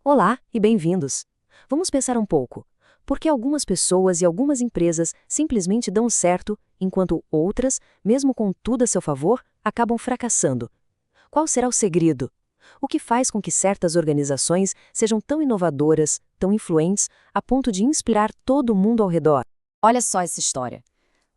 Olá e bem-vindos! Vamos pensar um pouco. Por que algumas pessoas e algumas empresas simplesmente dão certo, enquanto outras, mesmo com tudo a seu favor, acabam fracassando? Qual será o segredo? O que faz com que certas organizações sejam tão inovadoras, tão influentes, a ponto de inspirar todo mundo ao redor? Olha só essa história.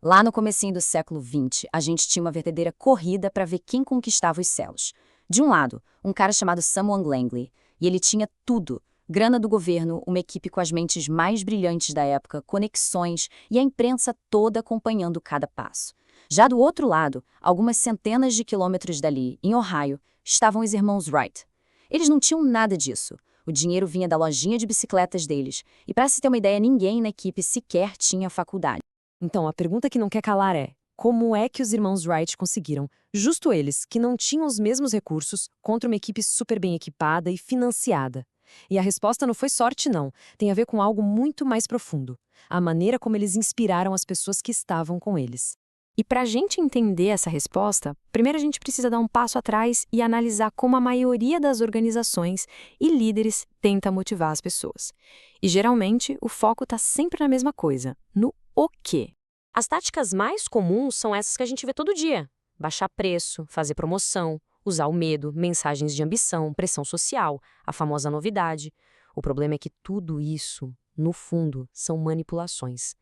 Lá no comecinho do século XX, a gente tinha uma verdadeira corrida para ver quem conquistava os céus. De um lado, um cara chamado Samuel Langley, e ele tinha tudo: grana do governo, uma equipe com as mentes mais brilhantes da época, conexões e a imprensa toda acompanhando cada passo. Já do outro lado, algumas centenas de quilômetros dali, em Ohio, estavam os irmãos Wright. Eles não tinham nada disso. O dinheiro vinha da lojinha de bicicletas deles, e para se ter uma ideia, ninguém na equipe sequer tinha faculdade. Então, a pergunta que não quer calar é: como é que os irmãos Wright conseguiram, justo eles, que não tinham os mesmos recursos, contra uma equipe super bem equipada e financiada? E a resposta não foi sorte, não. Tem a ver com algo muito mais profundo: a maneira como eles inspiraram as pessoas que estavam com eles. E para a gente entender essa resposta, primeiro a gente precisa dar um passo atrás e analisar como a maioria das organizações e líderes tenta motivar as pessoas. E geralmente o foco está sempre na mesma coisa, no o quê. As táticas mais comuns são essas que a gente vê todo dia: baixar preço, fazer promoção, usar o medo, mensagens de ambição, pressão social, a famosa novidade. O problema é que tudo isso, no fundo, são manipulações.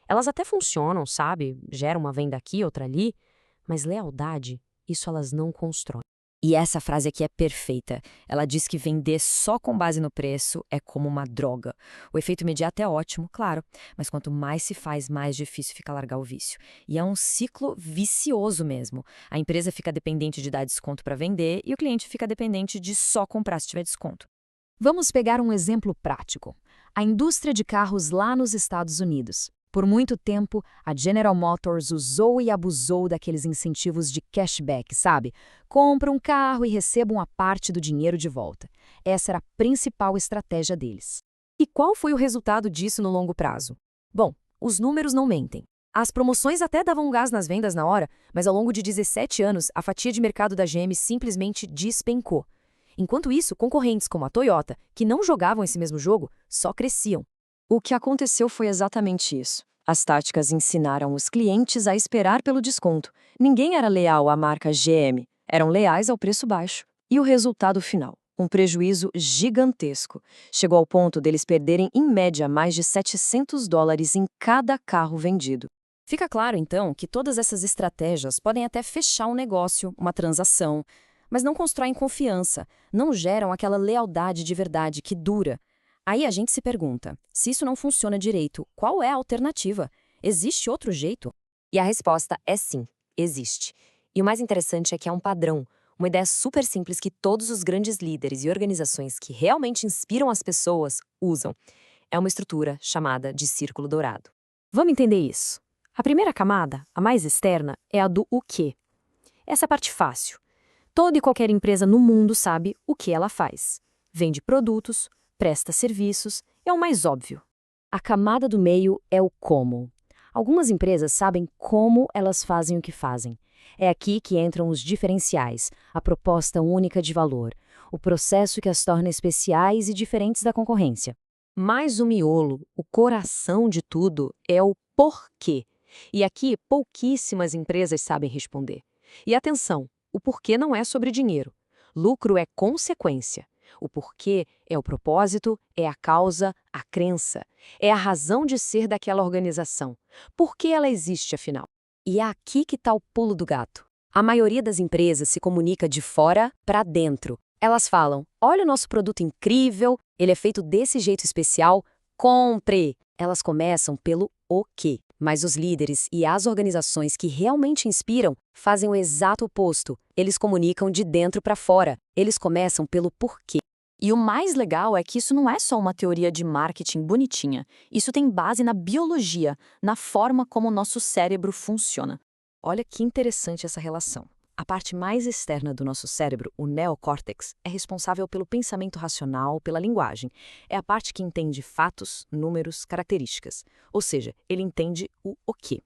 Elas até funcionam, sabe? Geram uma venda aqui, outra ali, mas lealdade, isso elas não constroem. E essa frase aqui é perfeita. Ela diz que vender só com base no preço é como uma droga. O efeito imediato é ótimo, claro, mas quanto mais se faz, mais difícil fica largar o vício. E é um ciclo vicioso mesmo. A empresa fica dependente de dar desconto para vender e o cliente fica dependente de só comprar se tiver desconto. Vamos pegar um exemplo prático. A indústria de carros lá nos Estados Unidos. Por muito tempo, a General Motors usou e abusou daqueles incentivos de cashback, sabe? Compra um carro e receba uma parte do dinheiro de volta. Essa era a principal estratégia deles. E qual foi o resultado disso no longo prazo? Bom, os números não mentem. As promoções até davam gás nas vendas na hora, mas ao longo de 17 anos, a fatia de mercado da GM simplesmente despencou. Enquanto isso, concorrentes como a Toyota, que não jogavam esse mesmo jogo, só cresciam. O que aconteceu foi exatamente isso. As táticas ensinaram os clientes a esperar pelo desconto. Ninguém era leal à marca GM, eram leais ao preço baixo. E o resultado final? Um prejuízo gigantesco. Chegou ao ponto deles perderem, em média, mais de $700 em cada carro vendido. Fica claro, então, que todas essas estratégias podem até fechar um negócio, uma transação, mas não constroem confiança, não geram aquela lealdade de verdade que dura. Aí a gente se pergunta, se isso não funciona direito, qual é a alternativa? Existe outro jeito? E a resposta é sim, existe. E o mais interessante é que é um padrão, uma ideia super simples que todos os grandes líderes e organizações que realmente inspiram as pessoas usam. É uma estrutura chamada de círculo dourado. Vamos entender isso. A primeira camada, a mais externa, é a do o quê. Essa é a parte fácil. Toda e qualquer empresa no mundo sabe o que ela faz. Vende produtos, presta serviços, é o mais óbvio. A camada do meio é o como. Algumas empresas sabem como elas fazem o que fazem. É aqui que entram os diferenciais, a proposta única de valor, o processo que as torna especiais e diferentes da concorrência. Mas o miolo, o coração de tudo, é o porquê. E aqui pouquíssimas empresas sabem responder. E atenção, o porquê não é sobre dinheiro. Lucro é consequência. O porquê é o propósito, é a causa, a crença. É a razão de ser daquela organização. Por que ela existe, afinal? E é aqui que está o pulo do gato. A maioria das empresas se comunica de fora para dentro. Elas falam: olha o nosso produto incrível, ele é feito desse jeito especial, compre! Elas começam pelo o quê. Mas os líderes e as organizações que realmente inspiram fazem o exato oposto. Eles comunicam de dentro para fora. Eles começam pelo porquê. E o mais legal é que isso não é só uma teoria de marketing bonitinha. Isso tem base na biologia, na forma como o nosso cérebro funciona. Olha que interessante essa relação. A parte mais externa do nosso cérebro, o neocórtex, é responsável pelo pensamento racional, pela linguagem. É a parte que entende fatos, números, características. Ou seja, ele entende o quê.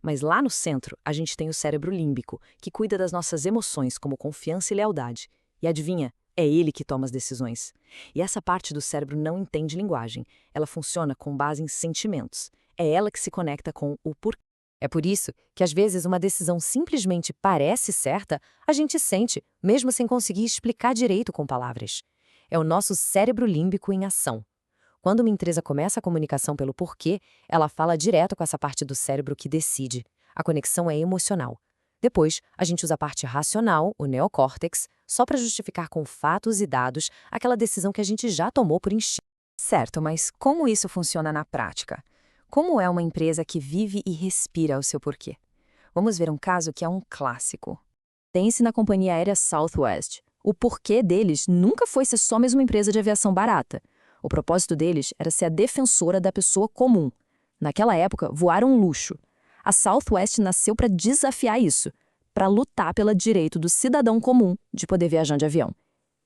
Mas lá no centro, a gente tem o cérebro límbico, que cuida das nossas emoções como confiança e lealdade. E adivinha? É ele que toma as decisões. E essa parte do cérebro não entende linguagem. Ela funciona com base em sentimentos. É ela que se conecta com o porquê. É por isso que, às vezes, uma decisão simplesmente parece certa, a gente sente, mesmo sem conseguir explicar direito com palavras. É o nosso cérebro límbico em ação. Quando uma empresa começa a comunicação pelo porquê, ela fala direto com essa parte do cérebro que decide. A conexão é emocional. Depois, a gente usa a parte racional, o neocórtex, só para justificar com fatos e dados aquela decisão que a gente já tomou por instinto. Certo, mas como isso funciona na prática? Como é uma empresa que vive e respira o seu porquê? Vamos ver um caso que é um clássico. Pense na companhia aérea Southwest. O porquê deles nunca foi ser só mais uma empresa de aviação barata. O propósito deles era ser a defensora da pessoa comum. Naquela época, voar era um luxo. A Southwest nasceu para desafiar isso, para lutar pelo direito do cidadão comum de poder viajar de avião.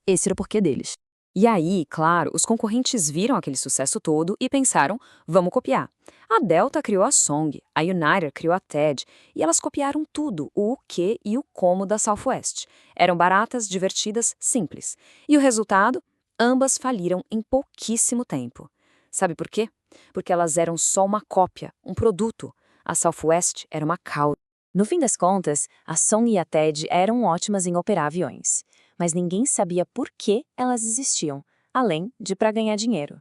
Esse era o porquê deles. E aí, claro, os concorrentes viram aquele sucesso todo e pensaram, vamos copiar. A Delta criou a Song, a United criou a TED, e elas copiaram tudo, o que e o como da Southwest. Eram baratas, divertidas, simples. E o resultado? Ambas faliram em pouquíssimo tempo. Sabe por quê? Porque elas eram só uma cópia, um produto. A Southwest era uma causa. No fim das contas, a Song e a TED eram ótimas em operar aviões, mas ninguém sabia por que elas existiam, além de para ganhar dinheiro.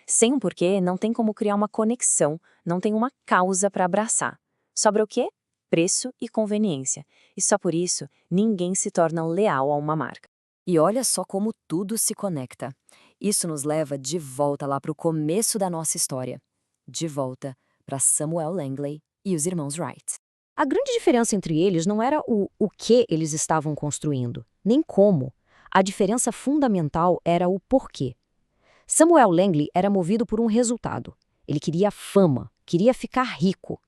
Sem um porquê, não tem como criar uma conexão, não tem uma causa para abraçar. Sobra o quê? Preço e conveniência. E só por isso, ninguém se torna leal a uma marca. E olha só como tudo se conecta. Isso nos leva de volta lá para o começo da nossa história. De volta para Samuel Langley e os irmãos Wright. A grande diferença entre eles não era o que eles estavam construindo, nem como. A diferença fundamental era o porquê. Samuel Langley era movido por um resultado. Ele queria fama, queria ficar rico.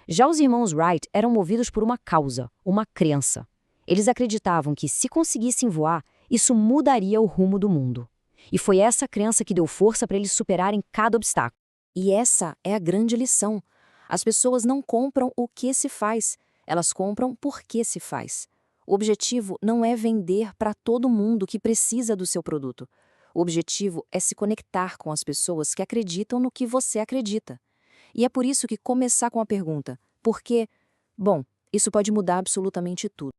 Já os irmãos Wright eram movidos por uma causa, uma crença. Eles acreditavam que, se conseguissem voar, isso mudaria o rumo do mundo. E foi essa crença que deu força para eles superarem cada obstáculo. E essa é a grande lição. As pessoas não compram o que se faz, elas compram por que se faz. O objetivo não é vender para todo mundo que precisa do seu produto. O objetivo é se conectar com as pessoas que acreditam no que você acredita. E é por isso que começar com a pergunta, por quê? Bom, isso pode mudar absolutamente tudo.